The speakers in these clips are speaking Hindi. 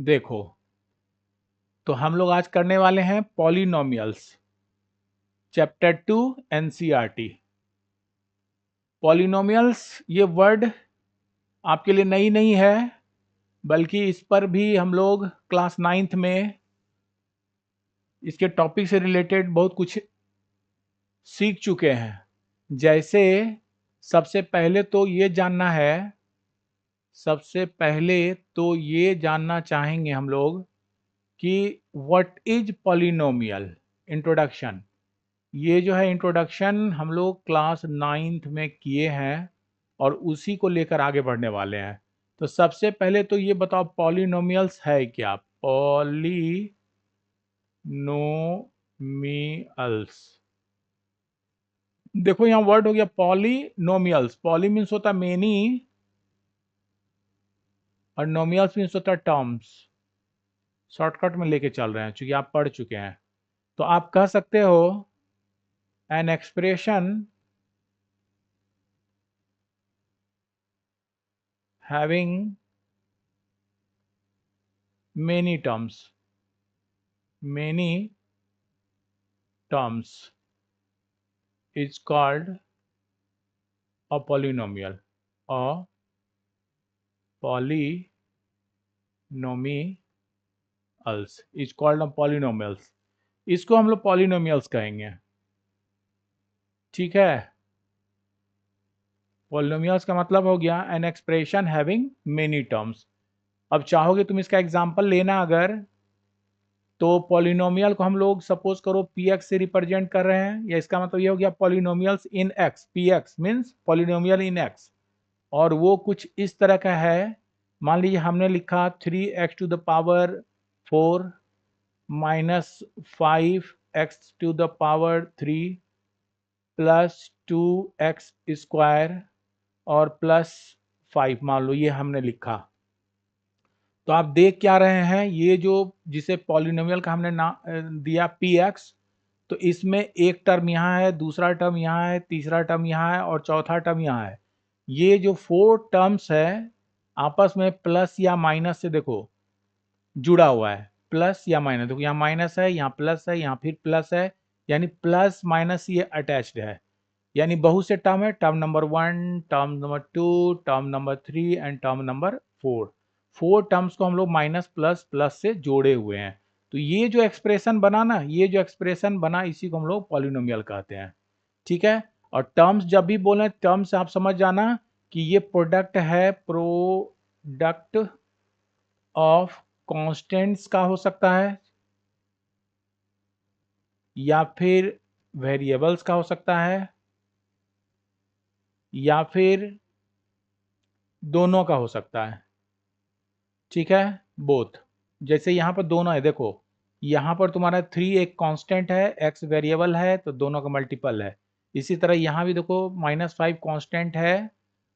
देखो, तो हम लोग आज करने वाले हैं पॉलिनोमियल्स, चैप्टर 2 एनसीईआरटी। पॉलिनोमियल्स ये वर्ड आपके लिए नई नहीं है, बल्कि इस पर भी हम लोग क्लास 9th में इसके टॉपिक से रिलेटेड बहुत कुछ सीख चुके हैं। जैसे सबसे पहले तो ये जानना चाहेंगे हम लोग कि व्हाट इज पॉलिनोमियल। इंट्रोडक्शन, ये जो है इंट्रोडक्शन हम लोग क्लास 9th में किए हैं और उसी को लेकर आगे बढ़ने वाले हैं। तो सबसे पहले तो ये बताओ पॉलिनोमियल्स है क्या? पॉलिनोमियल्स, देखो यहाँ वर्ड हो गया पॉलिनोमियल्स। पॉली मीन्स होता मेनी और नोमियल्स मीन्स होता टर्म्स। शॉर्टकट में लेके चल रहे हैं क्योंकि आप पढ़ चुके हैं। तो आप कह सकते हो an expression having many terms is called a polynomial or polynomials is called a polynomials। इसको हम लोग पॉलिनोमियल्स कहेंगे, ठीक है। पॉलिनोमियल्स का मतलब हो गया an expression having many terms. अब चाहोगे तुम इसका एग्जांपल लेना अगर, तो पॉलिनोमियल को हम लोग सपोज करो पी एक्स से रिप्रेजेंट कर रहे हैं, या इसका मतलब ये हो गया पॉलिनोमियल्स इन x. P x means polynomial इन एक्स, और वो कुछ इस तरह का है। मान लीजिए हमने लिखा 3x to the power 4 minus 5x to the power 3 plus 2x square और प्लस 5, मान लो ये हमने लिखा। तो आप देख क्या रहे हैं, ये जो जिसे पॉलिनोमियल का हमने दिया px, तो इसमें एक टर्म यहाँ है, दूसरा टर्म यहाँ है, तीसरा टर्म यहाँ है और चौथा टर्म यहाँ है। ये जो 4 टर्म्स है आपस में प्लस या माइनस से देखो जुड़ा हुआ है। प्लस या माइनस, देखो यहाँ माइनस है, यहाँ प्लस है, यहाँ फिर प्लस है, यानी प्लस माइनस ये अटैच्ड है। यानी बहुत से टर्म है, term number 1, term number 2, term number 3 and term number 4। 4 terms को हम लोग माइनस प्लस प्लस से जोड़े हुए हैं। तो ये जो एक्सप्रेशन बना ना, ये जो एक्सप्रेशन बना, इसी को हम लोग पॉलिनोमियल कहते हैं, ठीक है। और टर्म्स जब भी बोले, टर्म्स आप समझ जाना कि ये प्रोडक्ट है, प्रोडक्ट ऑफ कांस्टेंट्स का हो सकता है, या फिर वेरिएबल्स का हो सकता है, या फिर दोनों का हो सकता है, ठीक है, बोथ। जैसे यहाँ पर दोनों है, देखो यहाँ पर तुम्हारा 3 एक कांस्टेंट है, x वेरिएबल है, तो दोनों का मल्टीपल है। इसी तरह यहाँ भी देखो -5 कांस्टेंट है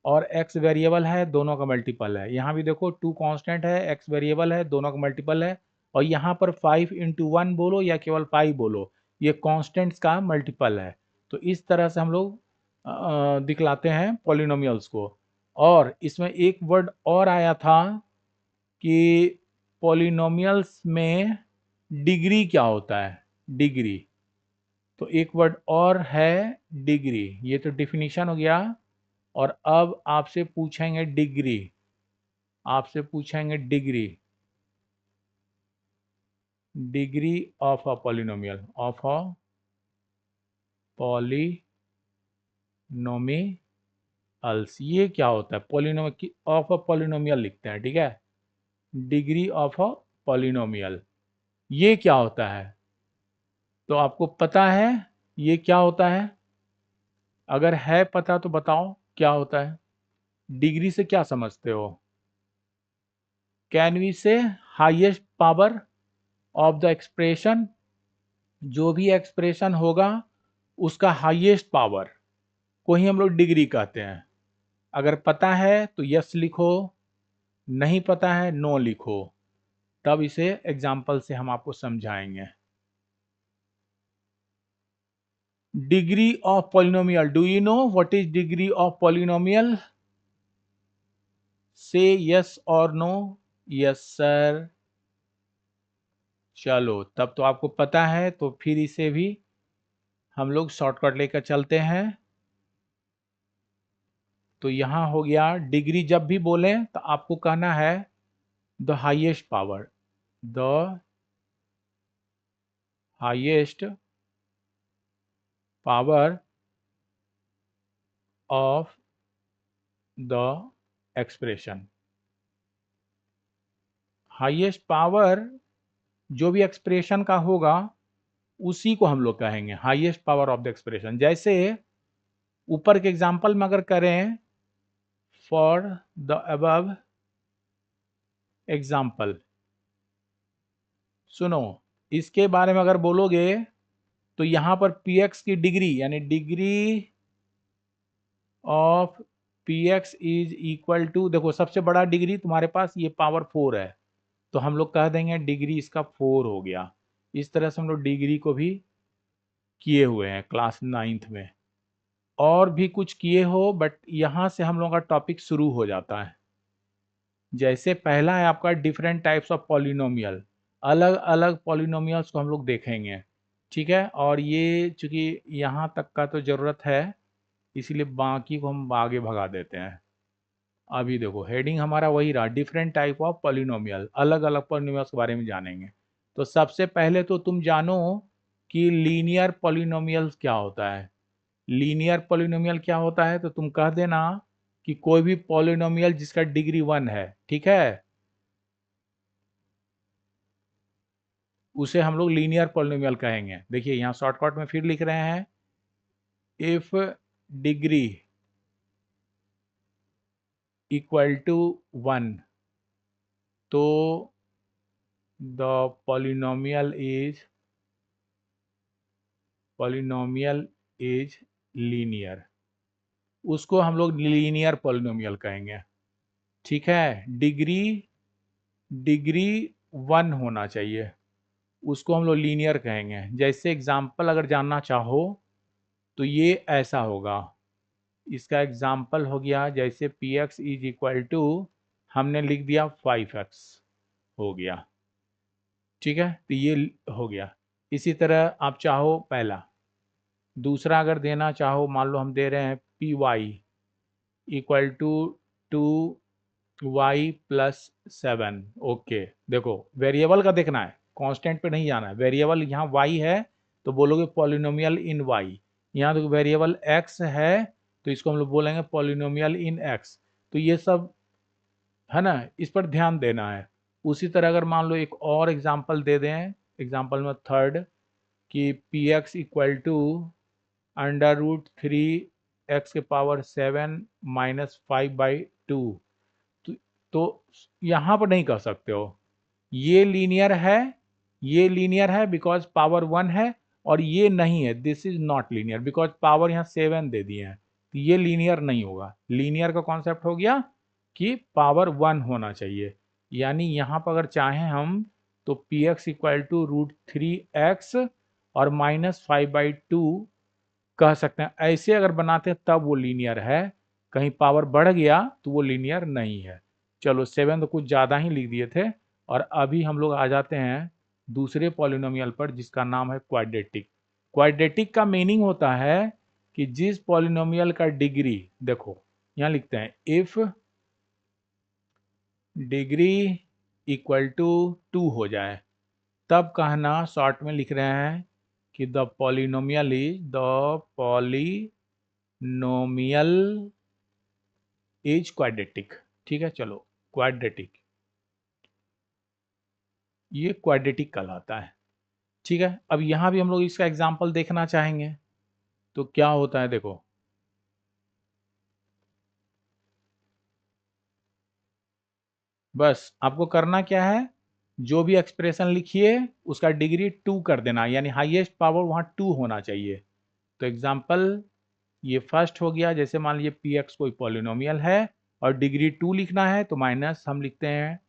और x वेरिएबल है, दोनों का मल्टीपल है। यहाँ भी देखो 2 कांस्टेंट है, x वेरिएबल है, दोनों का मल्टीपल है। और यहाँ पर 5 × 1 बोलो या केवल 5 बोलो, ये कांस्टेंट्स का मल्टीपल है। तो इस तरह से हम लोग दिखलाते हैं पॉलिनोमियल्स को। और इसमें एक वर्ड और आया था कि पॉलिनोमियल्स में डिग्री क्या होता है, डिग्री। तो एक वर्ड और है डिग्री, ये तो डिफिनीशन हो गया। और अब आपसे पूछेंगे डिग्री, आपसे पूछेंगे degree, degree of a polynomial, of a polynomials. ये क्या होता है? पॉलिनोमियल ऑफ अ पॉलिनोमियल लिखते हैं, ठीक है। डिग्री ऑफ अ पॉलिनोमियल, ये क्या होता है? तो आपको पता है ये क्या होता है? अगर है पता तो बताओ क्या होता है? डिग्री से क्या समझते हो? कैन वी से highest power of the expression, जो भी एक्सप्रेशन होगा उसका हाईएस्ट पावर को ही हम लोग डिग्री कहते हैं। अगर पता है तो यस लिखो, नहीं पता है नो लिखो, तब इसे एग्जाम्पल से हम आपको समझाएंगे। Degree of polynomial, do you know what is degree of polynomial? से यस और नो। यस सर, चलो तब तो आपको पता है, तो फिर इसे भी हम लोग शॉर्टकट लेकर चलते हैं। तो यहाँ हो गया डिग्री, जब भी बोलें तो आपको कहना है the highest power, the highest power of the expression. Highest power जो भी एक्सप्रेशन का होगा उसी को हम लोग कहेंगे highest power of the expression. जैसे ऊपर के एग्जांपल में अगर करें, फॉर द अबव एग्जांपल, सुनो, इसके बारे में अगर बोलोगे तो यहां पर px की डिग्री यानी degree of px is equal to, देखो सबसे बड़ा डिग्री तुम्हारे पास ये पावर 4 है, तो हम लोग कह देंगे डिग्री इसका 4 हो गया। इस तरह से हम लोग डिग्री को भी किए हुए हैं क्लास 9th में, और भी कुछ किए हो, बट यहां से हम लोगों का टॉपिक शुरू हो जाता है। जैसे पहला है आपका डिफरेंट टाइप्स ऑफ पॉलिनोमियल, अलग अलग पॉलिनोमियल्स को हम लोग देखेंगे, ठीक है। और ये चूंकि यहाँ तक का तो ज़रूरत है, इसीलिए बाकी को हम आगे भगा देते हैं। अभी देखो हेडिंग हमारा वही रहा, डिफरेंट टाइप ऑफ पॉलिनोमियल, अलग अलग पॉलिनोमियल्स के बारे में जानेंगे। तो सबसे पहले तो तुम जानो कि लीनियर पॉलिनोमियल्स क्या होता है। लीनियर पॉलिनोमियल क्या होता है, तो तुम कह देना कि कोई भी पॉलिनोमियल जिसका डिग्री 1 है, ठीक है, उसे हम लोग लीनियर पॉलिनोमियल कहेंगे। देखिए यहाँ शॉर्टकट में फिर लिख रहे हैं, इफ डिग्री इक्वल टू 1 तो द पॉलिनोमियल इज लीनियर, उसको हम लोग लीनियर पॉलिनोमियल कहेंगे, ठीक है। डिग्री डिग्री 1 होना चाहिए, उसको हम लोग लीनियर कहेंगे। जैसे एग्जाम्पल अगर जानना चाहो तो ये ऐसा होगा, इसका एग्जाम्पल हो गया जैसे p x is equal to, हमने लिख दिया 5x हो गया, ठीक है, तो ये हो गया। इसी तरह आप चाहो पहला, दूसरा अगर देना चाहो, मान लो हम दे रहे हैं p y equal to 2y+7। Okay, देखो वेरिएबल का देखना है, कांस्टेंट पे नहीं जाना है। वेरिएबल यहाँ y है तो बोलोगे पॉलिनोमियल इन y, यहाँ देखो वेरिएबल x है तो इसको हम लोग बोलेंगे पॉलिनोमियल इन x। तो ये सब है ना, इस पर ध्यान देना है। उसी तरह अगर मान लो एक और एग्जांपल दे दें, एग्जांपल में थर्ड, कि P x equal to √3x⁻7 - 5/2। तो, तो यहाँ पर नहीं कर सकते हो, ये लीनियर है, ये लीनियर है बिकॉज पावर 1 है, और ये नहीं है, this is not linear because power यहाँ 7 दे दिए हैं, तो ये लीनियर नहीं होगा। लीनियर का कॉन्सेप्ट हो गया कि पावर 1 होना चाहिए, यानी यहाँ पर अगर चाहें हम तो p x equal to √3x और -5/2 कह सकते हैं। ऐसे अगर बनाते हैं तब वो लीनियर है, कहीं पावर बढ़ गया तो वो लीनियर नहीं है। चलो 7 तो कुछ ज़्यादा ही लिख दिए थे। और अभी हम लोग आ जाते हैं दूसरे पॉलिनोमियल पर जिसका नाम है क्वाड्रेटिक। क्वाड्रेटिक का मीनिंग होता है कि जिस पॉलिनोमियल का डिग्री, देखो यहाँ लिखते हैं इफ डिग्री इक्वल टू 2 हो जाए, तब कहना, शॉर्ट में लिख रहे हैं कि द पॉलिनोमियल इज क्वाड्रेटिक, ठीक है। चलो क्वाड्रेटिक, ये क्वाड्रेटिक कहलाता है, ठीक है। अब यहाँ भी हम लोग इसका एग्जाम्पल देखना चाहेंगे, तो क्या होता है देखो, बस आपको करना क्या है, जो भी एक्सप्रेशन लिखिए उसका डिग्री 2 कर देना, यानी हाईएस्ट पावर वहाँ 2 होना चाहिए। तो एग्जाम्पल ये फर्स्ट हो गया, जैसे मान लीजिए पी एक्स कोई पॉलिनोमियल है और डिग्री 2 लिखना है, तो माइनस हम लिखते हैं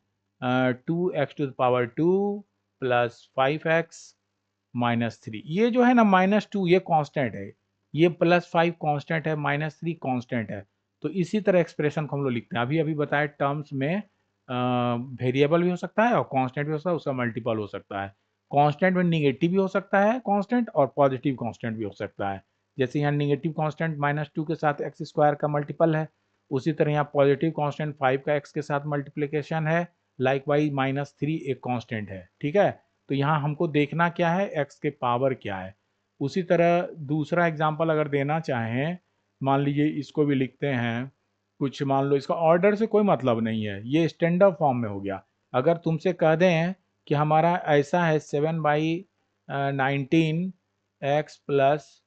2x⁻2 प्लस 5x-3। ये जो है ना -2 ये कांस्टेंट है, ये +5 कांस्टेंट है, -3 कांस्टेंट है। तो इसी तरह एक्सप्रेशन को हम लोग लिखते हैं, अभी अभी बताए टर्म्स में वेरिएबल भी हो सकता है और कांस्टेंट भी हो सकता है, उसका मल्टीपल हो सकता है। कांस्टेंट में निगेटिव भी हो सकता है कांस्टेंट और पॉजिटिव कांस्टेंट भी हो सकता है। जैसे यहाँ निगेटिव कांस्टेंट -2 के साथ एक्स स्क्वायर का मल्टीपल है, उसी तरह यहाँ पॉजिटिव कांस्टेंट 5 का एक्स के साथ मल्टीप्लिकेशन है। लाइकवाइज -3 एक कांस्टेंट है, ठीक है। तो यहाँ हमको देखना क्या है, एक्स के पावर क्या है। उसी तरह दूसरा एग्जाम्पल अगर देना चाहें, मान लीजिए इसको भी लिखते हैं कुछ, मान लो इसका ऑर्डर से कोई मतलब नहीं है, ये स्टैंडर्ड फॉर्म में हो गया। अगर तुमसे कह दें कि हमारा ऐसा है 7/19 एक्स प्लस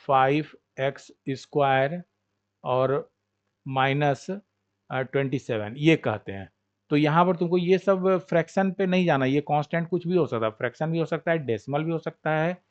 5x² और -27 ये कहते हैं, तो यहाँ पर तुमको ये सब फ्रैक्शन पे नहीं जाना, ये कांस्टेंट कुछ भी हो सकता है, फ्रैक्शन भी हो सकता है, डेसिमल भी हो सकता है,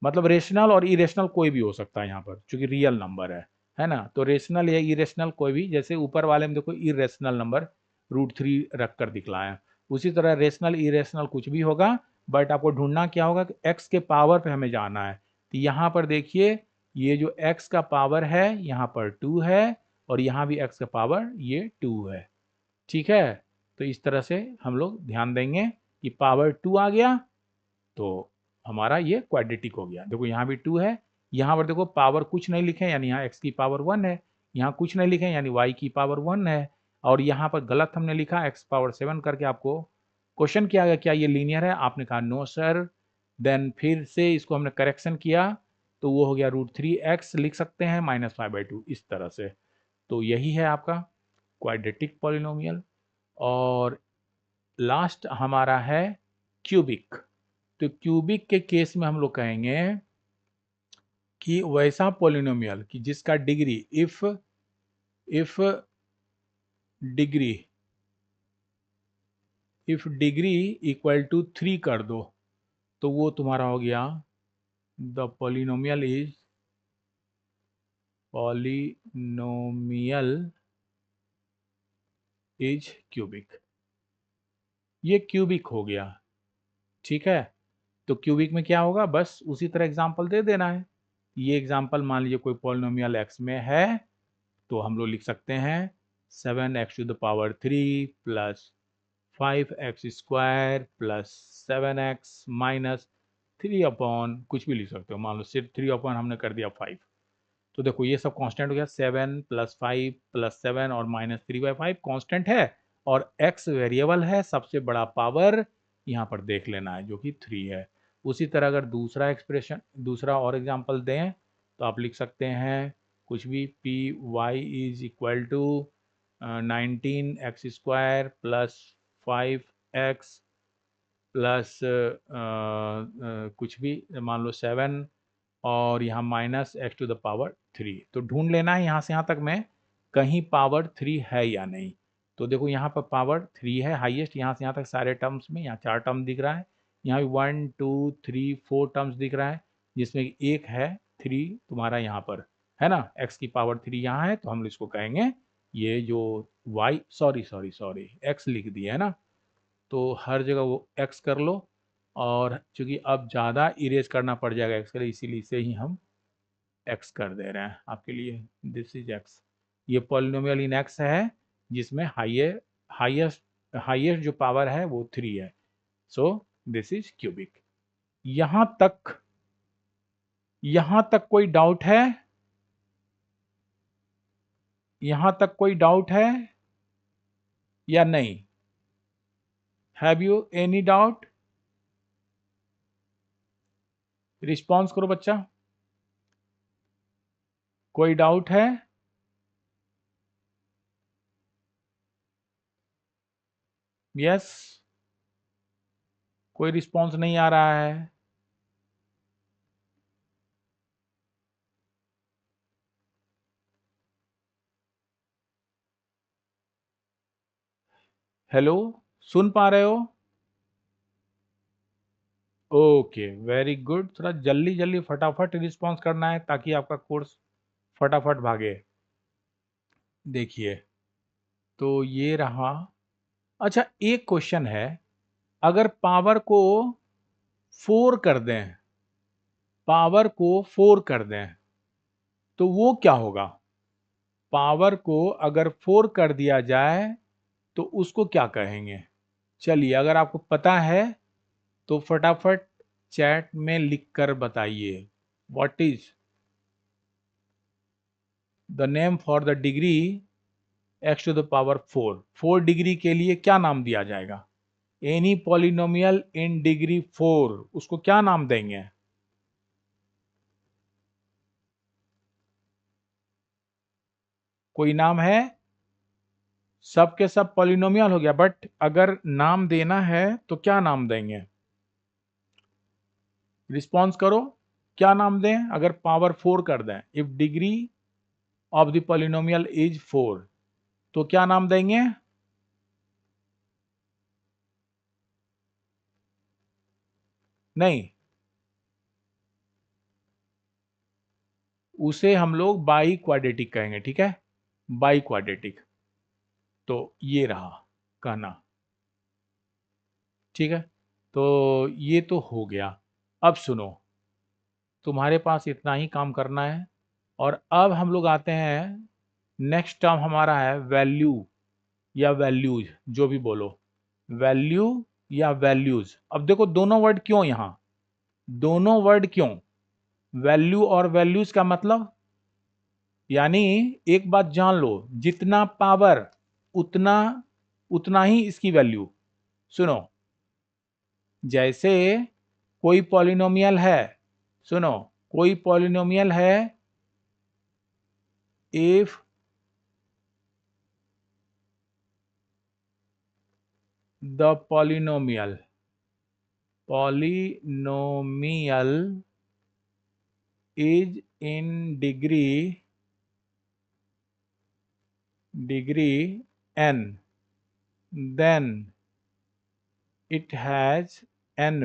मतलब रेशनल और इरेशनल कोई भी हो सकता है यहाँ पर, चूंकि रियल नंबर है ना। तो रेशनल या इरेशनल कोई भी, जैसे ऊपर वाले में देखो इरेशनल नंबर √3 रख कर दिखलाया, उसी तरह रेशनल इरेशनल कुछ भी होगा, बट आपको ढूंढना क्या होगा कि एक्स के पावर पे हमें जाना है। तो यहाँ पर देखिए ये जो एक्स का पावर है यहाँ पर 2 है और यहाँ भी एक्स का पावर ये 2 है, ठीक है। तो इस तरह से हम लोग ध्यान देंगे कि पावर 2 आ गया तो हमारा ये क्वाड्रेटिक हो गया। देखो यहाँ भी 2 है, यहाँ पर देखो पावर कुछ नहीं लिखे यानी यहाँ x की पावर 1 है, यहाँ कुछ नहीं लिखे यानी y की पावर 1 है, और यहाँ पर गलत हमने लिखा x पावर 7 करके। आपको क्वेश्चन किया गया क्या ये लीनियर है, आपने कहा नो सर। देन फिर से इसको हमने करेक्शन किया तो वो हो गया √3x लिख सकते हैं -5/2 इस तरह से। तो यही है आपका क्वाड्रेटिक पॉलिनोमियल। और लास्ट हमारा है क्यूबिक। तो क्यूबिक के केस में हम लोग कहेंगे कि वैसा पॉलिनोमियल कि जिसका degree if degree equal to 3 कर दो तो वो तुम्हारा हो गया द पॉलिनोमियल इज क्यूबिक। ये क्यूबिक हो गया, ठीक है। तो क्यूबिक में क्या होगा, बस उसी तरह एग्जांपल दे देना है। ये एग्जांपल मान लीजिए कोई पॉलिनोमियल एक्स में है तो हम लोग लिख सकते हैं 7x³ plus 5x² plus 7x minus 3 कुछ भी लिख सकते हो, मान लो सिर्फ 3 हमने कर दिया 5। तो देखो ये सब कांस्टेंट हो गया, 7 प्लस 5 प्लस 7 और -3/5 कांस्टेंट है, और x वेरिएबल है, सबसे बड़ा पावर यहाँ पर देख लेना है जो कि 3 है। उसी तरह अगर दूसरा एक्सप्रेशन, दूसरा और एग्जांपल दें तो आप लिख सकते हैं कुछ भी, py is equal to 19x² plus 5x plus कुछ भी मान लो 7 और यहाँ -x⁻3। तो ढूंढ लेना है यहाँ से यहाँ तक में कहीं पावर 3 है या नहीं। तो देखो यहाँ पर पावर 3 है हाईएस्ट, यहाँ से यहाँ तक सारे टर्म्स में, यहाँ 4 टर्म दिख रहा है, यहाँ भी 1 2 3 4 टर्म्स दिख रहा है, जिसमें एक है 3 तुम्हारा यहाँ पर, है ना, x की पावर 3 यहाँ है, तो हम इसको कहेंगे ये जो y, सॉरी x लिख दिया है ना, तो हर जगह वो x कर लो। और चूंकि अब ज़्यादा इरेज करना पड़ जाएगा x के लिए, इसीलिए इसे ही हम x कर दे रहे हैं आपके लिए। This is x। ये पॉलिनोमियल इन x है जिसमें हाईएस्ट हाईएस्ट जो पावर है वो 3 है। So this is cubic. यहां तक कोई डाउट है? यहां तक कोई डाउट है या नहीं? Have you any doubt? Response करो बच्चा, कोई डाउट है? यस, कोई रिस्पॉन्स नहीं आ रहा है। हेलो, सुन पा रहे हो? Okay, very good. थोड़ा जल्दी जल्दी फटाफट रिस्पॉन्स करना है ताकि आपका कोर्स फटाफट भागे। देखिए, तो ये रहा। अच्छा, एक क्वेश्चन है, अगर पावर को 4 कर दें, पावर को 4 कर दें तो वो क्या होगा? पावर को अगर 4 कर दिया जाए तो उसको क्या कहेंगे? चलिए, अगर आपको पता है तो फटाफट चैट में लिखकर बताइए what is the name for the degree x to the power 4। 4 degree के लिए क्या नाम दिया जाएगा? एनी पॉलिनोमियल इन डिग्री 4, उसको क्या नाम देंगे? कोई नाम है? सब के सब पॉलिनोमियल हो गया, बट अगर नाम देना है तो क्या नाम देंगे? रिस्पॉन्स करो, क्या नाम दें अगर पावर 4 कर दें? If degree of the polynomial is 4, तो क्या नाम देंगे? नहीं, उसे हम लोग बाई क्वाड्रेटिक कहेंगे, ठीक है, बाई क्वाड्रेटिक। तो ये रहा कहना, ठीक है। तो ये तो हो गया। अब सुनो, तुम्हारे पास इतना ही काम करना है, और अब हम लोग आते हैं, नेक्स्ट टर्म हमारा है वैल्यू या वैल्यूज, जो भी बोलो, वैल्यू या वैल्यूज। अब देखो दोनों वर्ड क्यों यहां, दोनों वर्ड क्यों, वैल्यू और वैल्यूज का मतलब, यानी एक बात जान लो, जितना पावर उतना उतना ही इसकी वैल्यू। सुनो, जैसे कोई पॉलिनोमियल है, सुनो, कोई पॉलिनोमियल है, if the polynomial is in degree n, then it has n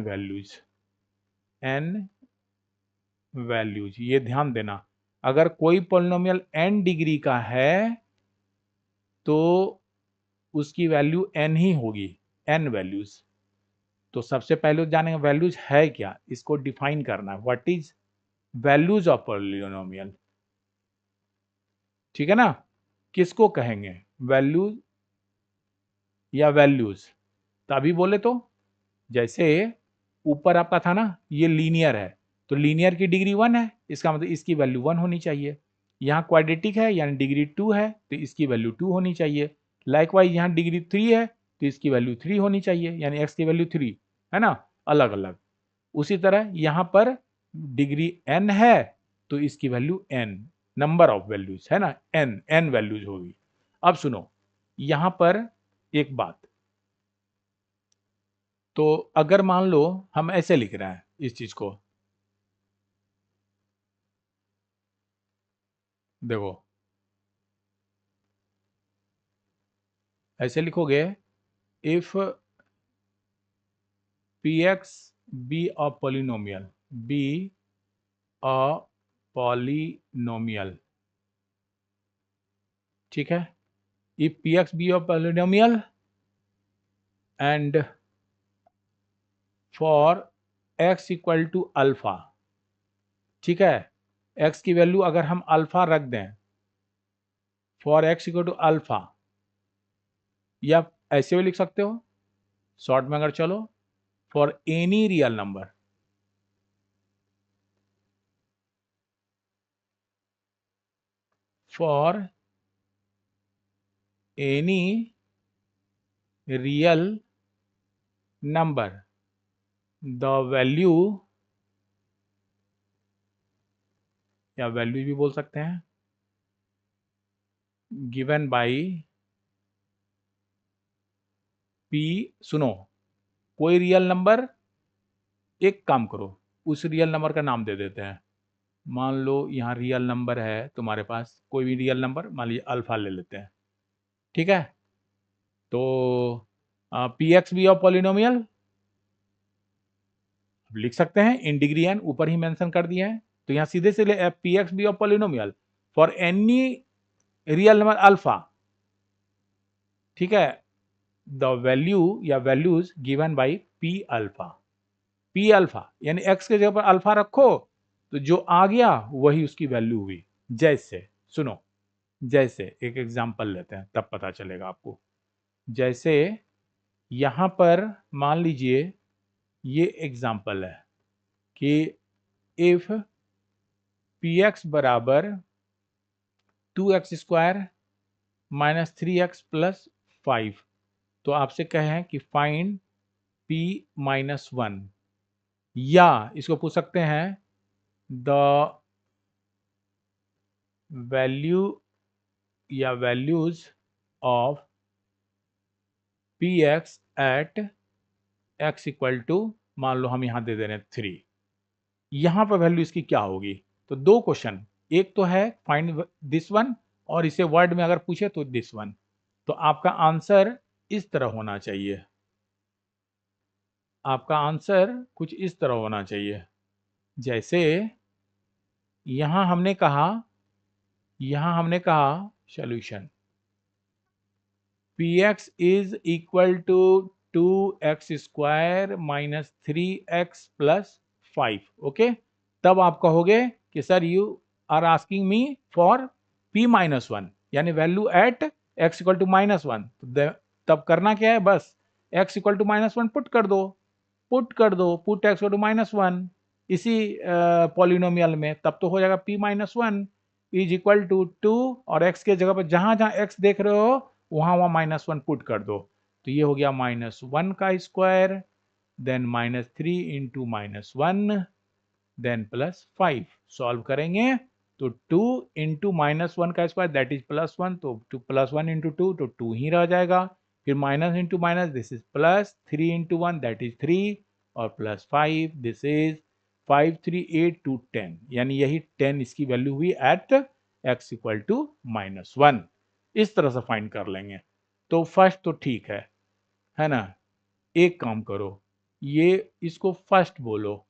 values. ये ध्यान देना, अगर कोई पॉलिनोमियल n डिग्री का है तो उसकी वैल्यू n ही होगी, n वैल्यूज। तो सबसे पहले जानेंगे वैल्यूज है क्या, इसको डिफाइन करना है, what is values of polynomial, ठीक है ना। किसको कहेंगे, वैल्यूज या वैल्यूज? तभी बोले तो, जैसे ऊपर आपका था ना, ये लीनियर है, तो लीनियर की डिग्री 1 है, इसका मतलब इसकी वैल्यू 1 होनी चाहिए। यहाँ क्वाड्रेटिक है यानी डिग्री 2 है, तो इसकी वैल्यू 2 होनी चाहिए। लाइकवाइज यहाँ डिग्री 3 है, तो इसकी वैल्यू 3 होनी चाहिए, यानी एक्स की वैल्यू 3 है ना, अलग अलग। उसी तरह यहाँ पर डिग्री n है, तो इसकी value n, number of values है ना, n वैल्यूज होगी। अब सुनो, यहाँ पर एक बात, तो अगर मान लो हम ऐसे लिख रहे हैं इस चीज को, देखो ऐसे लिखोगे, if p x be a polynomial, be a polynomial, ठीक है, if p x be a polynomial and for x equal to alpha, ठीक है, एक्स की वैल्यू अगर हम अल्फा रख दें, for x equal to alpha, या ऐसे भी लिख सकते हो शॉर्ट में अगर चलो, for any real number, for any real number the value, या वैल्यू भी बोल सकते हैं, गिवन बाई पी, सुनो, कोई रियल नंबर, एक काम करो, उस रियल नंबर का नाम दे देते हैं। मान लो यहाँ रियल नंबर है तुम्हारे पास, कोई भी रियल नंबर, मान लीजिए अल्फा ले लेते हैं, ठीक है। तो p x be of polynomial लिख सकते हैं इन डिग्री एन, ऊपर ही मेंशन कर दिया है, तो यहाँ सीधे से p x be of polynomial for any real number alpha, ठीक है, द वैल्यू या values given by p alpha, p alpha यानी एक्स के जगह पर अल्फा रखो, तो जो आ गया वही उसकी वैल्यू हुई। जैसे सुनो, जैसे एक एग्जांपल लेते हैं तब पता चलेगा आपको। जैसे यहां पर मान लीजिए ये एग्जाम्पल है कि इफ पी एक्स बराबर 2x² माइनस 3x प्लस 5, तो आपसे कहें कि फाइंड p माइनस 1, या इसको पूछ सकते हैं द वैल्यू या values of p x at x equal to, मान लो हम यहां दे दे रहे हैं 3, यहां पर वैल्यू इसकी क्या होगी। तो दो क्वेश्चन, एक तो है फाइंड दिस वन, और इसे वर्ड में अगर पूछे तो दिस वन। तो आपका आंसर इस तरह होना चाहिए, आपका आंसर कुछ इस तरह होना चाहिए। जैसे यहां हमने कहा solution px is equal to 2x² minus 3x plus 5। Okay, तब आप कहोगे कि sir you are asking me for p minus 1, यानी value at x equal to minus 1। तब करना क्या है, बस x equal to minus 1 put कर दो, put x equal to minus 1 इसी पॉलिनोमियल में, तब तो हो जाएगा p minus 1 is equal to 2, और x के जगह पर जहां जहां x देख रहे हो वहां वहां माइनस 1 पुट कर दो। तो ये हो गया माइनस 1 का square, then minus 3 into minus 1, then plus 5। Solve करेंगे तो 2 इंटू माइनस 1 का स्क्वायर दैट इज प्लस 1, तो प्लस 1 इंटू 2 तो 2 ही रह जाएगा। फिर minus into minus this is plus 3 into 1 that is 3, और प्लस 5 दिस इज 5 3 8 2 10, यानी यही 10 इसकी वैल्यू हुई at x equal to minus 1। इस तरह से फाइंड कर लेंगे। तो फर्स्ट तो ठीक है ना। एक काम करो, ये इसको फर्स्ट बोलो,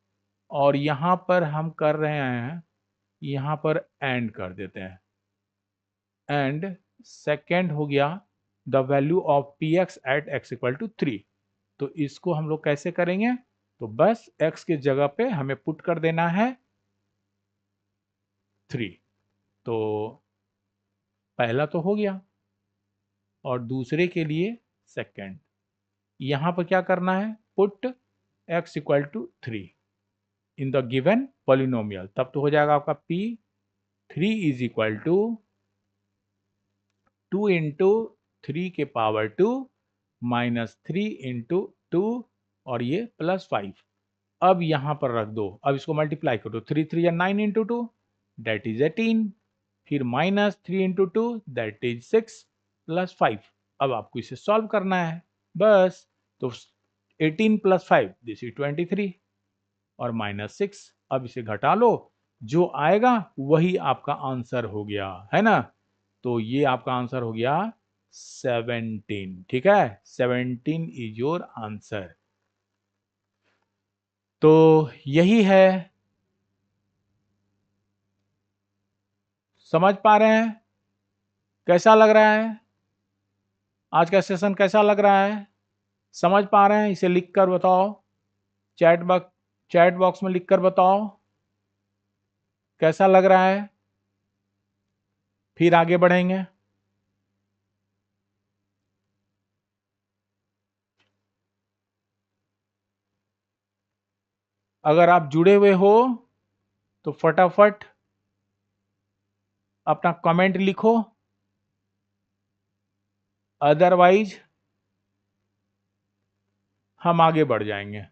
और यहां पर हम कर रहे हैं, यहां पर एंड कर देते हैं। एंड सेकेंड हो गया the value of p x at x equal to 3। तो इसको हम लोग कैसे करेंगे, तो बस x के जगह पे हमें पुट कर देना है 3। तो पहला तो हो गया, और दूसरे के लिए सेकेंड, यहां पर क्या करना है, put x equal to 3 in the given polynomial, तब तो हो जाएगा आपका p3 is equal to 2 into 3 के पावर 2 माइनस 3 इंटू 2, और ये प्लस 5। अब यहां पर रख दो, अब इसको मल्टीप्लाई करो, 3 3 या 9 इंटू 2 दैट इज 18, फिर minus 3 into 2 that is 6 plus 5। अब आपको इसे सॉल्व करना है बस। तो 18 प्लस 5 दिस इज 23, और माइनस 6, अब इसे घटा लो, जो आएगा वही आपका आंसर हो गया, है ना। तो ये आपका आंसर हो गया 17। ठीक है, 17 इज योर आंसर। तो यही है, समझ पा रहे हैं, कैसा लग रहा है आज का सेशन, कैसा लग रहा है, समझ पा रहे हैं, इसे लिख कर बताओ, चैट बॉक्स में लिख कर बताओ कैसा लग रहा है, फिर आगे बढ़ेंगे। अगर आप जुड़े हुए हो तो फटाफट अपना कमेंट लिखो, अदरवाइज हम आगे बढ़ जाएंगे।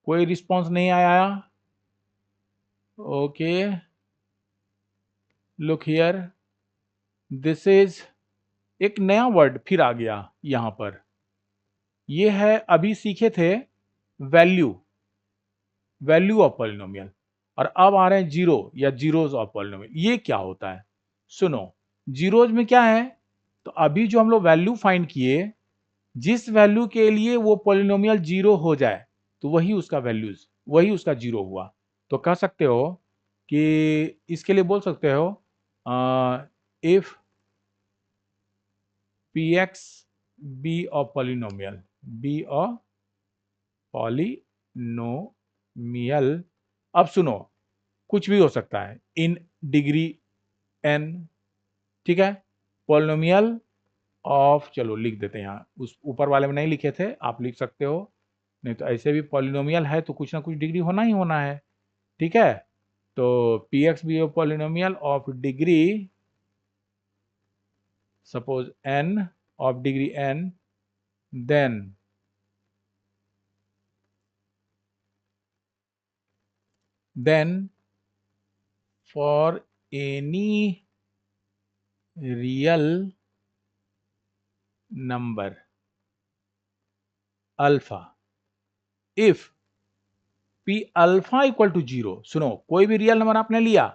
कोई रिस्पांस नहीं आया, okay, look here, this is एक नया वर्ड फिर आ गया यहां पर, ये है अभी सीखे the value, value of polynomial, और अब आ रहे हैं जीरो या जीरोज ऑफ पॉलिनोमियल। ये क्या होता है, सुनो, जीरोज में क्या है, तो अभी जो हम लोग वैल्यू फाइंड किए, जिस वैल्यू के लिए वो पॉलिनोमियल जीरो हो जाए तो वही उसका वैल्यूज, वही उसका जीरो हुआ। तो कह सकते हो कि इसके लिए बोल सकते हो if p x be of polynomial, be of polynomial, अब सुनो, कुछ भी हो सकता है इन डिग्री n, ठीक है, पॉलिनोमियल ऑफ, चलो लिख देते हैं यहाँ, उस ऊपर वाले में नहीं लिखे थे, आप लिख सकते हो, नहीं तो ऐसे भी पॉलिनोमियल है तो कुछ ना कुछ डिग्री होना ही होना है, ठीक है। तो p x be polynomial of degree, suppose n, of degree n, then for any real number alpha if p alpha equal to 0, सुनो कोई भी रियल नंबर आपने लिया,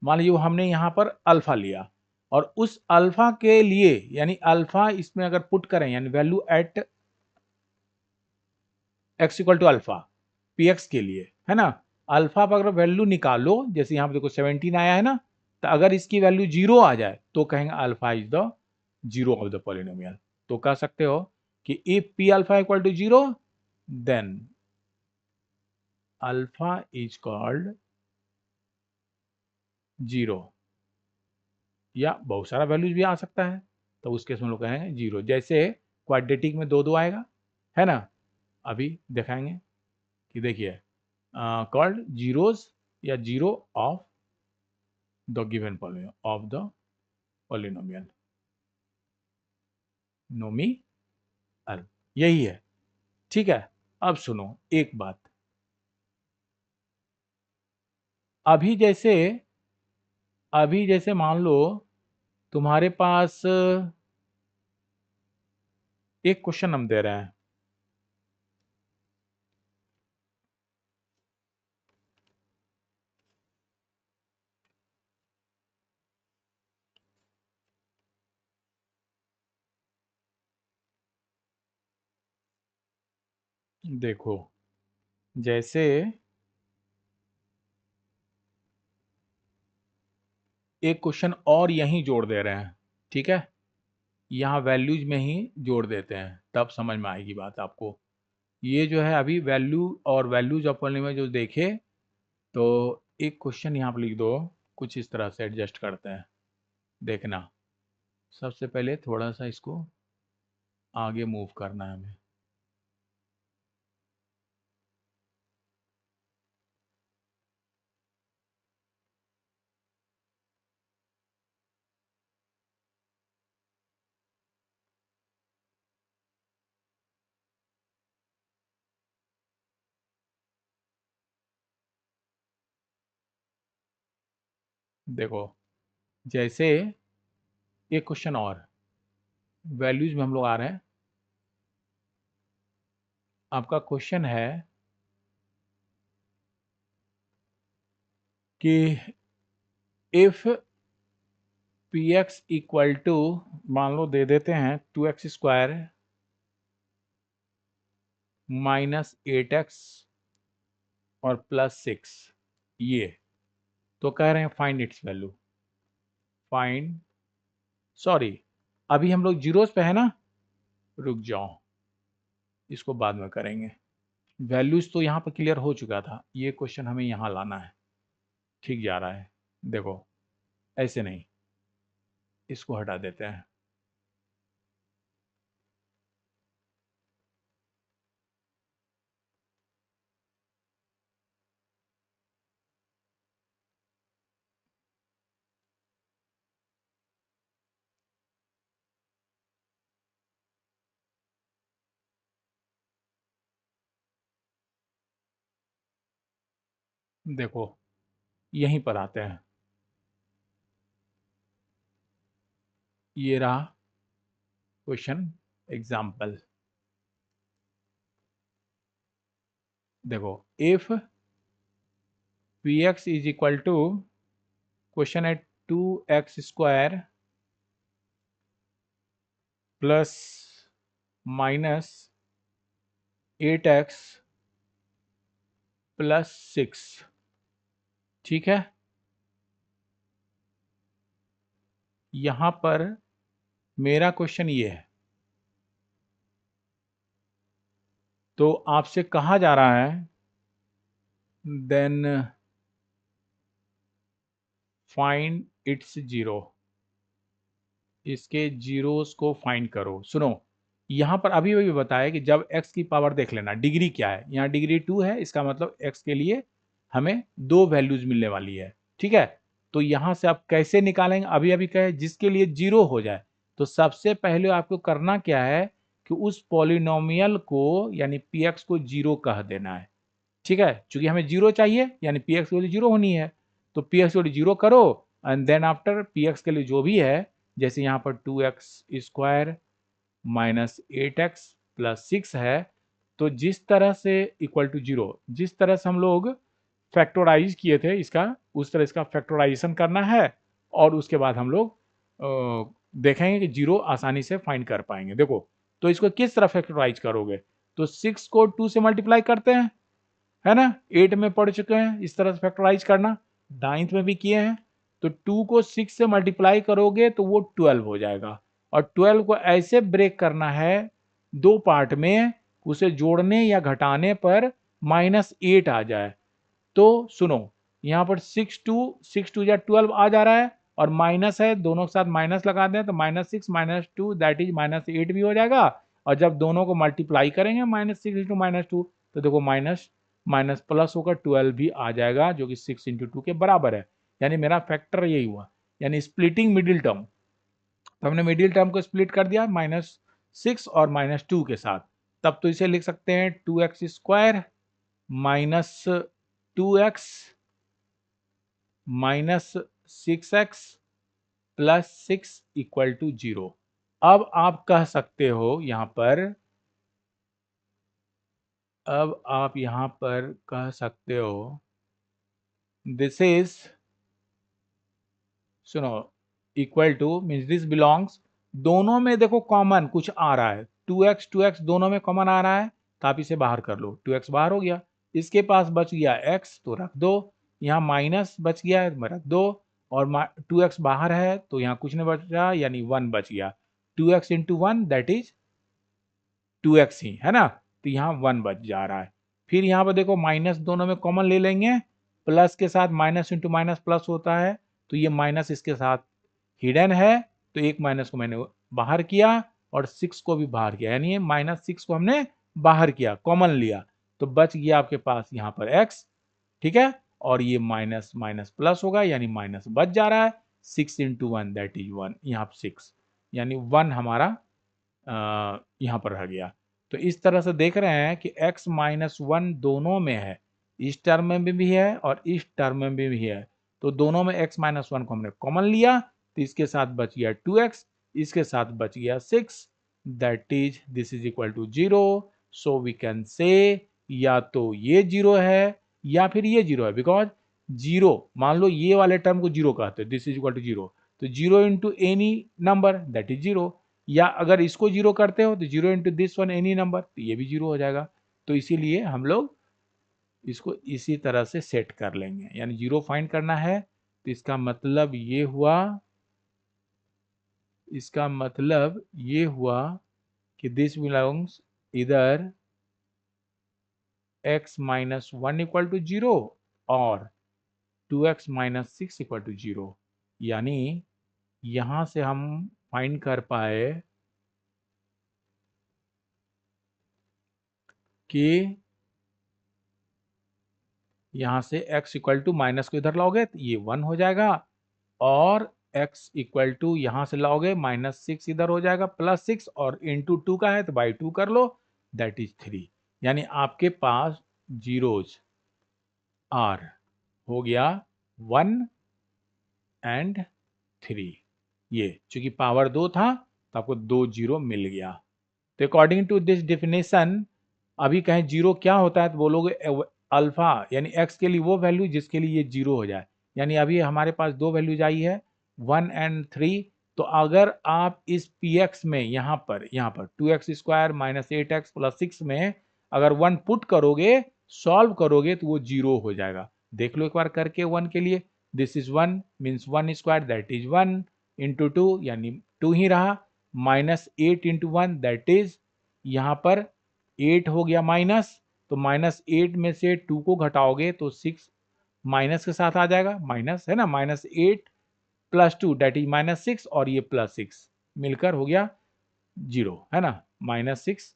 मान लीजिए हमने यहां पर अल्फा लिया, और उस अल्फा के लिए यानी अल्फा इसमें अगर पुट करें यानी value at x equal to alpha, p x के लिए है ना, अल्फा पर अगर वैल्यू निकालो, जैसे यहां पर देखो 17 आया है ना, तो अगर इसकी वैल्यू 0 आ जाए तो कहेंगे alpha is the zero of the polynomial. तो कह सकते हो कि if p alpha equal to 0 then alpha is called 0, या बहुत सारा वैल्यूज भी आ सकता है, तो उस केस में लोग कहेंगे 0, जैसे क्वाड्रेटिक में 2 2 आएगा, है ना, अभी दिखाएंगे कि देखिए कॉल्ड जीरोस या zero of the given polynomial of the polynomial nominal, यही है, ठीक है। अब सुनो एक बात, अभी जैसे मान लो तुम्हारे पास एक क्वेश्चन हम दे रहे हैं, देखो जैसे एक क्वेश्चन और यहीं जोड़ दे रहे हैं, ठीक है, यहाँ वैल्यूज में ही जोड़ देते हैं, तब समझ में आएगी बात आपको। ये जो है अभी वैल्यू और वैल्यूज ऑफ पॉलिनोमियल जो देखे, तो एक क्वेश्चन यहाँ पर लिख दो, कुछ इस तरह से एडजस्ट करते हैं, देखना। सबसे पहले थोड़ा सा इसको आगे मूव करना है हमें, देखो जैसे एक क्वेश्चन और वैल्यूज में हम लोग आ रहे हैं, आपका क्वेश्चन है कि if p x equal to, मान लो दे देते हैं 2x² माइनस 8x और +6, ये तो कह रहे हैं find its value, find, sorry अभी हम लोग जीरोस पे है ना, रुक जाओ इसको बाद में करेंगे, वैल्यूज तो यहाँ पर क्लियर हो चुका था, ये क्वेश्चन हमें यहाँ लाना है, ठीक जा रहा है, देखो ऐसे नहीं, इसको हटा देते हैं, देखो यहीं पर आते हैं, ये रहा क्वेश्चन एग्जाम्पल, देखो if p x is equal to, question है 2x² प्लस माइनस 8x +6, ठीक है, यहां पर मेरा क्वेश्चन ये है, तो आपसे कहा जा रहा है देन फाइंड इट्स जीरो, इसके जीरोस को फाइंड करो। सुनो, यहाँ पर अभी अभी बताया कि जब x की पावर देख लेना, डिग्री क्या है, यहाँ डिग्री 2 है, इसका मतलब x के लिए हमें 2 वैल्यूज मिलने वाली है। ठीक है, तो यहाँ से आप कैसे निकालेंगे, अभी अभी कहे जिसके लिए 0 हो जाए, तो सबसे पहले आपको करना क्या है कि उस पॉलिनोमियल को यानी px को 0 कह देना है। ठीक है, चूंकि हमें 0 चाहिए यानी px की वैल्यू 0 होनी है, तो px की वैल्यू 0 करो एंड देन आफ्टर px के लिए जो भी है, जैसे यहाँ पर 2x² माइनस 8x प्लस 6 है, तो जिस तरह से इक्वल टू 0, जिस तरह से हम लोग फैक्टराइज किए थे इसका, उस तरह इसका फैक्टराइजेशन करना है और उसके बाद हम लोग देखेंगे कि 0 आसानी से फाइंड कर पाएंगे। देखो, तो इसको किस तरह फैक्टराइज करोगे, तो 6 को 2 से मल्टीप्लाई करते हैं, है ना, 8 में पढ़ चुके हैं इस तरह से फैक्टराइज करना, 9th में भी किए हैं। तो 2 को 6 से मल्टीप्लाई करोगे तो वो 12 हो जाएगा, और 12 को ऐसे ब्रेक करना है दो पार्ट में, उसे जोड़ने या घटाने पर -8 आ जाए। तो सुनो, यहाँ पर 6 या 12 आ जा रहा है और माइनस है, दोनों के साथ माइनस लगा दें तो -6 -2 दैट इज -8 भी हो जाएगा, और जब दोनों को मल्टीप्लाई करेंगे -6 इंटू -2 तो देखो माइनस माइनस प्लस होकर 12 भी आ जाएगा, जो कि 6 इंटू 2 के बराबर है। यानी मेरा फैक्टर यही हुआ, यानी स्प्लिटिंग मिडिल टर्म। तो हमने मिडिल टर्म को स्प्लिट कर दिया -6 और -2 के साथ, तब तो इसे लिख सकते हैं 2x² minus 2x minus 6x plus 6 equal to 0। अब आप कह सकते हो यहां पर, अब आप यहां पर कह सकते हो दिस इज, सुनो, equal two means this belongs, दोनों में देखो कॉमन कुछ आ रहा है, 2x दोनों में कॉमन आ रहा है, तो आप इसे बाहर कर लो, 2x बाहर हो गया, इसके पास बच गया x तो रख दो, यहाँ माइनस बच गया है रख दो, और 2x बाहर है तो यहाँ कुछ नहीं बचा यानी 1 बच गया, 2x into 1 that is 2x ही है ना, तो यहाँ 1 बच जा रहा है। फिर यहाँ पर देखो माइनस दोनों में कॉमन ले लेंगे, प्लस के साथ माइनस इंटू माइनस प्लस होता है, तो ये माइनस इसके साथ हिडन है, तो एक माइनस को मैंने बाहर किया और 6 को भी बाहर किया, यानी ये -6 को हमने बाहर किया, कॉमन लिया, तो बच गया आपके पास यहाँ पर x। ठीक है, और ये माइनस माइनस प्लस होगा यानी माइनस बच जा रहा है, 6 इंटू 1 दैट इज 1, यहाँ 6 यानी 1 हमारा यहाँ पर रह गया। तो इस तरह से देख रहे हैं कि x -1 दोनों में है, इस टर्म में भी है और इस टर्म में भी है, तो दोनों में x -1 को हमने कॉमन लिया, तो इसके साथ बच गया 2x, इसके साथ बच गया 6, that is this is equal to 0। So we can say या तो ये 0 है या फिर ये 0 है, बिकॉज 0 मान लो ये वाले टर्म को 0 कहते हैं, दिस इज इक्वल टू 0, तो 0 into any number that is 0, या अगर इसको 0 करते हो तो 0 into this one any number, तो ये भी 0 हो जाएगा। तो इसीलिए हम लोग इसको इसी तरह से सेट कर लेंगे, यानी 0 फाइंड करना है, तो इसका मतलब ये हुआ, इसका मतलब ये हुआ कि दिस बिलोंग्स इधर x -1 इक्वल टू 0 और 2x -6 इक्वल टू 0, यानी यहां से हम फाइंड कर पाए कि यहां से x इक्वल टू माइनस को इधर लाओगे तो ये 1 हो जाएगा, और x इक्वल टू यहां से लाओगे -6 इधर हो जाएगा, +6 और इंटू 2 का है तो बाई 2 कर लो, दैट इज 3, यानी आपके पास जीरोज आर हो गया 1 एंड 3, ये चूंकि पावर 2 था तो आपको 2 जीरो मिल गया। तो अकॉर्डिंग टू दिस डेफिनेशन, अभी कहें जीरो क्या होता है तो बोलोगे अल्फा, यानी एक्स के लिए वो वैल्यू जिसके लिए ये जीरो हो जाए, यानी अभी हमारे पास दो वैल्यूज आई है 1 एंड 3, तो अगर आप इस पी एक्स में यहाँ पर 2x² -8x प्लस 6 में अगर 1 पुट करोगे, सॉल्व करोगे तो वो जीरो हो जाएगा। देख लो एक बार करके 1 के लिए, this is 1 means 1² that is 1 into 2 यानी 2 ही रहा, -8 इंटू 1 दैट इज, यहाँ पर 8 हो गया माइनस, तो -8 में से 2 को घटाओगे तो 6 माइनस के साथ आ जाएगा, माइनस है ना, -8 + 2 दैट इज -6 और ये +6, मिलकर हो गया 0, है ना। -6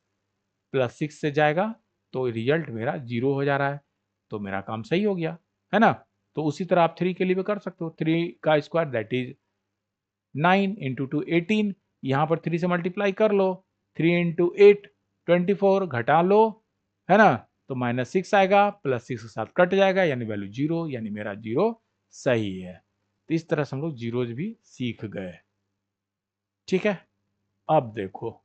+ 6 से जाएगा तो रिजल्ट मेरा 0 हो जा रहा है, तो मेरा काम सही हो गया, है ना। तो उसी तरह आप 3 के लिए भी कर सकते हो। 3 का स्क्वायर दैट इज 9 × 2 18, यहाँ पर 3 से मल्टीप्लाई कर लो। 3 × 8 24, घटा लो, है ना। तो -6 आएगा, +6 के साथ कट जाएगा, यानी वैल्यू 0, यानी मेरा 0 सही है। तो इस तरह से हम लोग जीरोज भी सीख गए। ठीक है, अब देखो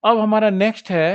अब हमारा नेक्स्ट है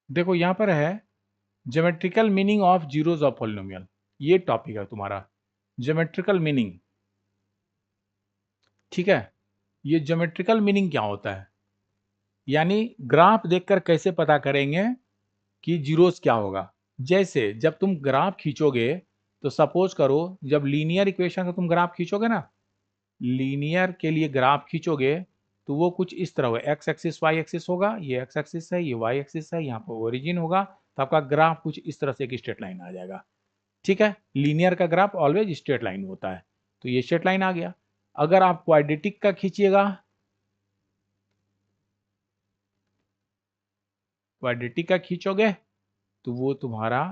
देखो यहाँ पर है geometrical meaning of zeros of polynomial. ये टॉपिक है तुम्हारा ज्योमेट्रिकल मीनिंग। ठीक है, ये ज्योमेट्रिकल मीनिंग क्या होता है, यानी ग्राफ देखकर कैसे पता करेंगे कि जीरोस क्या होगा। जैसे जब तुम ग्राफ खींचोगे तो सपोज करो जब लीनियर इक्वेशन का तुम ग्राफ खींचोगे ना, लीनियर के लिए ग्राफ खींचोगे तो वो कुछ इस तरह होगा, एक्स एक्सिस वाई एक्सिस होगा, ये एक्स एक्सिस है, ये वाई एक्सिस है, यहाँ पर ओरिजिन होगा, तो आपका ग्राफ कुछ इस तरह से एक स्ट्रेट लाइन आ जाएगा। ठीक है, लीनियर का ग्राफ ऑलवेज स्ट्रेट लाइन होता है, तो ये स्ट्रेट लाइन आ गया। अगर आप क्वाड्रेटिक का खींचिएगा, क्वाड्रेटिक का खींचोगे तो वो तुम्हारा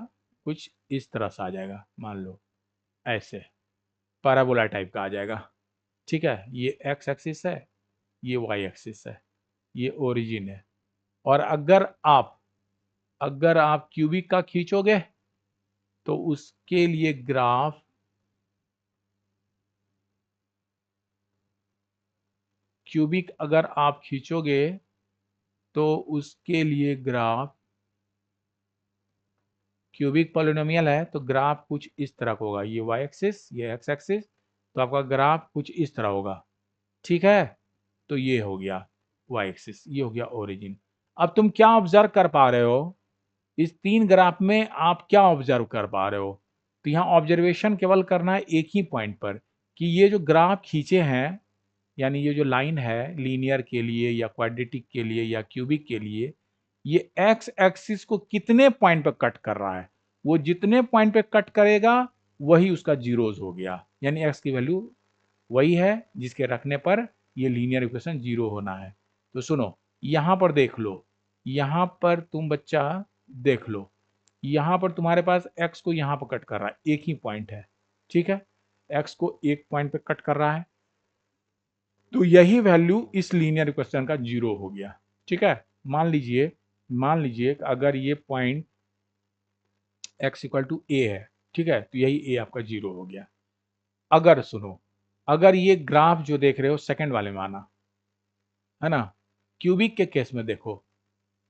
कुछ इस तरह से आ जाएगा, मान लो ऐसे पैराबोला टाइप का आ जाएगा। ठीक है, ये एक्स एक्सिस है, ये वाई एक्सिस है, ये ओरिजिन है। और अगर आप क्यूबिक का खींचोगे तो उसके लिए ग्राफ क्यूबिक अगर आप खींचोगे तो उसके लिए ग्राफ क्यूबिक पॉलिनोमियल है तो ग्राफ कुछ इस तरह का होगा, ये वाई एक्सिस, ये एक्स एक्सिस, तो आपका ग्राफ कुछ इस तरह होगा। ठीक है, तो ये हो गया वाई एक्सिस, ये हो गया ओरिजिन। अब तुम क्या ऑब्जर्व कर पा रहे हो, इस 3 ग्राफ में आप क्या ऑब्जर्व कर पा रहे हो। तो यहाँ ऑब्जर्वेशन केवल करना है एक ही पॉइंट पर कि ये जो ग्राफ खींचे हैं, यानी ये जो लाइन है लीनियर के लिए या क्वाड्रेटिक के लिए या क्यूबिक के लिए, ये एक्स एक्सिस को कितने पॉइंट पर कट कर रहा है। वो जितने पॉइंट पे कट करेगा वही उसका जीरोज हो गया, यानी एक्स की वैल्यू वही है जिसके रखने पर ये लीनियर इक्वेशन जीरो होना है। तो सुनो, यहां पर देख लो, यहां पर तुम बच्चा देख लो, यहां पर तुम्हारे पास x को यहां पर कट कर रहा है, एक ही पॉइंट है। ठीक है, x को एक पॉइंट पे कट कर रहा है, तो यही वैल्यू इस लीनियर इक्वेशन का जीरो हो गया। ठीक है, मान लीजिए अगर ये पॉइंट x = a है, ठीक है, तो यही a आपका जीरो हो गया। अगर सुनो, अगर ये ग्राफ जो देख रहे हो सेकंड वाले में आना, है ना, क्यूबिक के केस में देखो,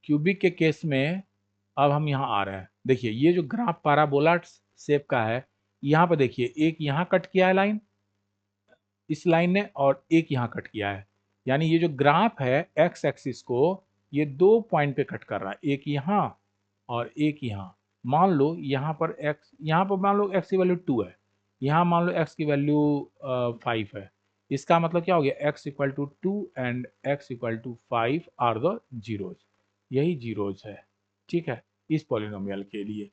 क्यूबिक के केस में अब हम यहाँ आ रहे हैं। देखिए ये जो ग्राफ पैराबोला शेप का है, यहाँ पर देखिए एक यहाँ कट किया है लाइन, इस लाइन ने, और एक यहाँ कट किया है, यानी ये जो ग्राफ है एक्स एक्सिस को ये 2 पॉइंट पे कट कर रहा है, एक यहाँ और एक यहाँ। मान लो यहाँ पर x, यहाँ पर मान लो x की वैल्यू 2 है, यहाँ मान लो x की वैल्यू 5 है। इसका मतलब क्या हो गया, x = 2 and x = 5 are the zeros, यही जीरोज है। ठीक है, इस पॉलिनोमियल के लिए।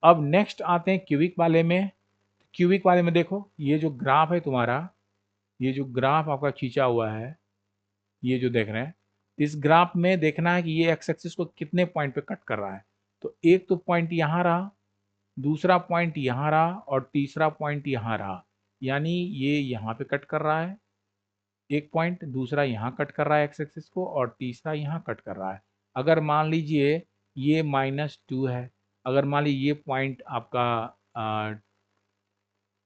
अब नेक्स्ट आते हैं क्यूबिक वाले में। क्यूबिक वाले में देखो ये जो ग्राफ है तुम्हारा, ये जो ग्राफ आपका खींचा हुआ है, ये जो देख रहे हैं, इस ग्राफ में देखना है कि ये एक्स एक्सिस को कितने पॉइंट पे कट कर रहा है। तो एक तो पॉइंट यहाँ रहा, दूसरा पॉइंट यहाँ रहा और तीसरा पॉइंट यहाँ रहा, यानी ये यहाँ पे कट कर रहा है एक पॉइंट, दूसरा यहाँ कट कर रहा है एक्स एक्सिस को और तीसरा यहाँ कट कर रहा है। अगर मान लीजिए ये -2 है, अगर मान लीजिए ये पॉइंट आपका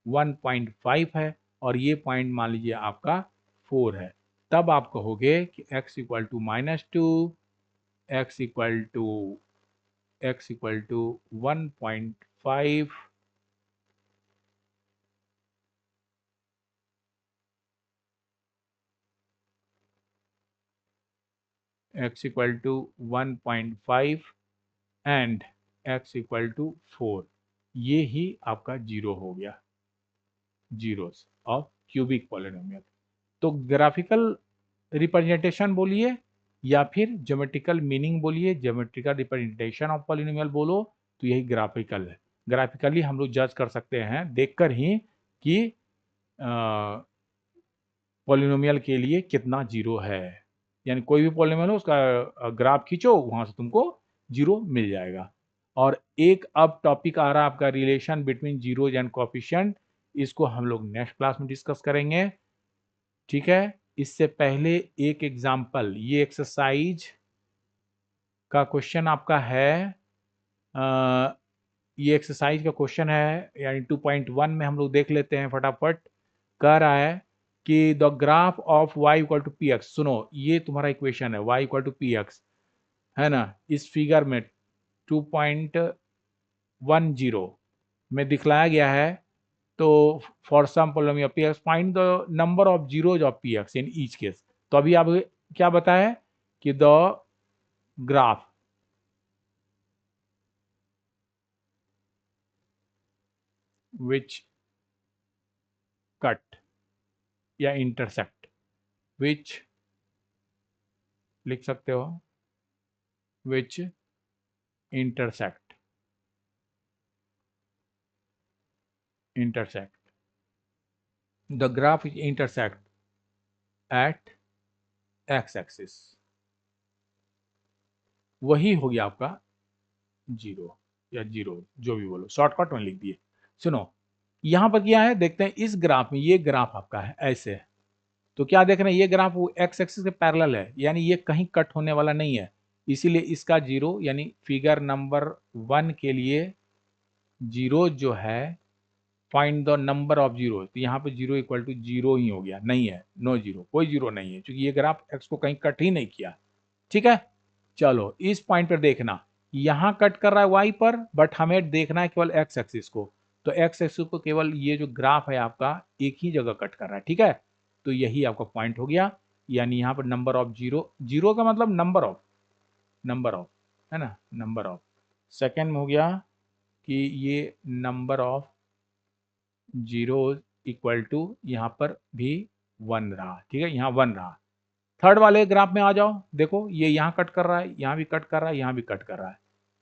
1.5 है और ये पॉइंट मान लीजिए आपका 4 है, तब आप कहोगे कि x equal to -2, x equal to 1.5, x equal to 1.5 and x equal to 4। ये ही आपका जीरो हो गया, जीरोस ऑफ क्यूबिक पॉलिनोमियल। तो ग्राफिकल रिप्रेजेंटेशन बोलिए या फिर ज्योमेट्रिकल मीनिंग बोलिए, ज्योमेट्रिकल रिप्रेजेंटेशन ऑफ पॉलिनोमियल बोलो, तो यही ग्राफिकल है। ग्राफिकली हम लोग जज कर सकते हैं देखकर ही कि पॉलिनोमियल के लिए कितना जीरो है, यानी कोई भी पॉलिनोमियल हो उसका ग्राफ खींचो, वहां से तुमको जीरो मिल जाएगा। और एक अब टॉपिक आ रहा है आपका relation between zeros and coefficient, इसको हम लोग नेक्स्ट क्लास में डिस्कस करेंगे, ठीक है। इससे पहले एक एग्जाम्पल, ये एक्सरसाइज का क्वेश्चन आपका है, ये एक्सरसाइज का क्वेश्चन है, यानी 2.1 में हम लोग देख लेते हैं फटाफट। कह रहा है कि the graph of y equal to p x, सुनो ये तुम्हारा इक्वेशन है y equal to p x, है ना। इस फिगर में 2.10 में दिखलाया गया है। तो for some polynomial p x find the number of zeros of p x in each case. तो अभी आप क्या बताया कि द ग्राफ विच कट या इंटरसेक्ट, विच लिख सकते हो, which intersect the graph intersect at x axis, वही हो गया आपका जीरो या जीरो, जो भी बोलो, शॉर्टकट में लिख दिए। सुनो यहां पर क्या है, देखते हैं इस ग्राफ में, ये ग्राफ आपका है ऐसे है, तो क्या देख रहे हैं, ये ग्राफ वो एक्स एक्सिस के पैरेलल है, यानी ये कहीं कट होने वाला नहीं है, इसीलिए इसका जीरो, यानी फिगर नंबर 1 के लिए जीरो जो है, find the number of zero, तो यहाँ पे जीरो इक्वल टू जीरो ही हो गया, नहीं है, नो जीरो, कोई जीरो नहीं है, क्योंकि ये ग्राफ एक्स को कहीं कट ही नहीं किया, ठीक है। चलो इस पॉइंट पर देखना, यहां कट कर रहा है वाई पर, बट हमें देखना है केवल एक्स एक्सिस को, तो एक्स एक्सिस को केवल ये जो ग्राफ है आपका एक ही जगह कट कर रहा है, ठीक है। तो यही आपका पॉइंट हो गया, यानी यहाँ पर नंबर ऑफ जीरो, जीरो का मतलब नंबर ऑफ, है ना, नंबर ऑफ। सेकेंड में हो गया कि ये number of zero equal to यहाँ पर भी 1 रहा, ठीक है, यहाँ 1 रहा। थर्ड वाले ग्राफ में आ जाओ, देखो ये यहाँ कट कर रहा है, यहाँ भी कट कर रहा है, यहाँ भी कट कर रहा है,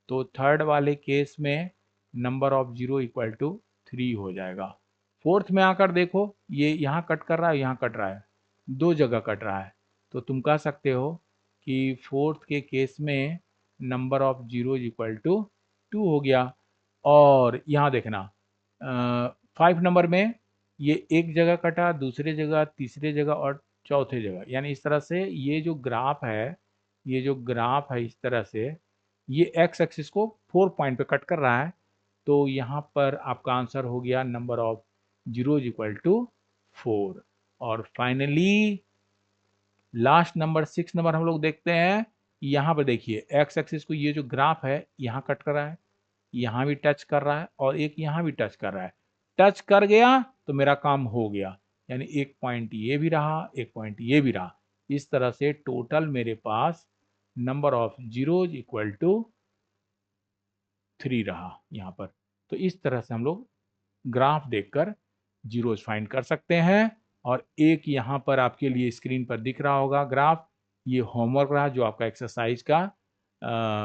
तो थर्ड वाले केस में number of zero equal to 3 हो जाएगा। फोर्थ में आकर देखो, ये यहाँ कट कर रहा है, यहाँ कट रहा है, दो जगह कट रहा है, तो तुम कह सकते हो कि फोर्थ के केस में number of zero equal to 2 हो गया। और यहाँ देखना 5 नंबर में ये एक जगह कटा, दूसरे जगह, तीसरे जगह और चौथे जगह, यानी इस तरह से ये जो ग्राफ है, ये जो ग्राफ है इस तरह से, ये एक्स एक्सिस को 4 पॉइंट पे कट कर रहा है, तो यहाँ पर आपका आंसर हो गया number of zero equal to 4। और फाइनली लास्ट नंबर 6 नंबर हम लोग देखते हैं, यहाँ पर देखिए एक्स एक्सिस को ये जो ग्राफ है यहाँ कट कर रहा है, यहाँ भी टच कर रहा है और एक यहाँ भी टच कर रहा है, टच कर गया तो मेरा काम हो गया, यानी एक पॉइंट ये भी रहा, एक पॉइंट ये भी रहा, इस तरह से टोटल मेरे पास number of zeros equal to 3 रहा यहाँ पर। तो इस तरह से हम लोग ग्राफ देखकर जीरोज फाइंड कर सकते हैं। और एक यहाँ पर आपके लिए स्क्रीन पर दिख रहा होगा ग्राफ, ये होमवर्क रहा जो आपका एक्सरसाइज का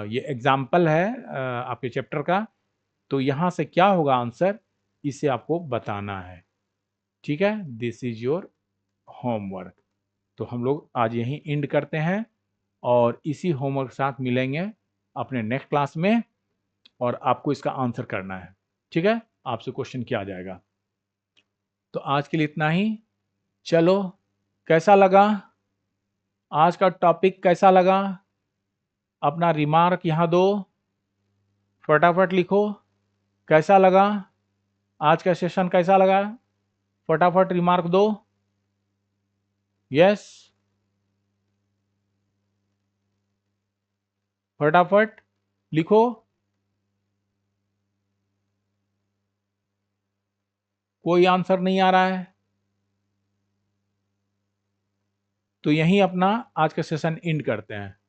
ये एग्जाम्पल है आपके चैप्टर का। तो यहाँ से क्या होगा आंसर, इसे आपको बताना है, ठीक है। This is your homework. तो हम लोग आज यहीं एंड करते हैं और इसी होमवर्क के साथ मिलेंगे अपने नेक्स्ट क्लास में, और आपको इसका आंसर करना है, ठीक है। आपसे क्वेश्चन किया जाएगा। तो आज के लिए इतना ही। चलो, कैसा लगा आज का टॉपिक, कैसा लगा, अपना रिमार्क यहाँ दो, फटाफट लिखो कैसा लगा। आज का सेशन कैसा लगा? फटाफट रिमार्क दो। यस, फटाफट लिखो। कोई आंसर नहीं आ रहा है तो यहीं अपना आज का सेशन एंड करते हैं।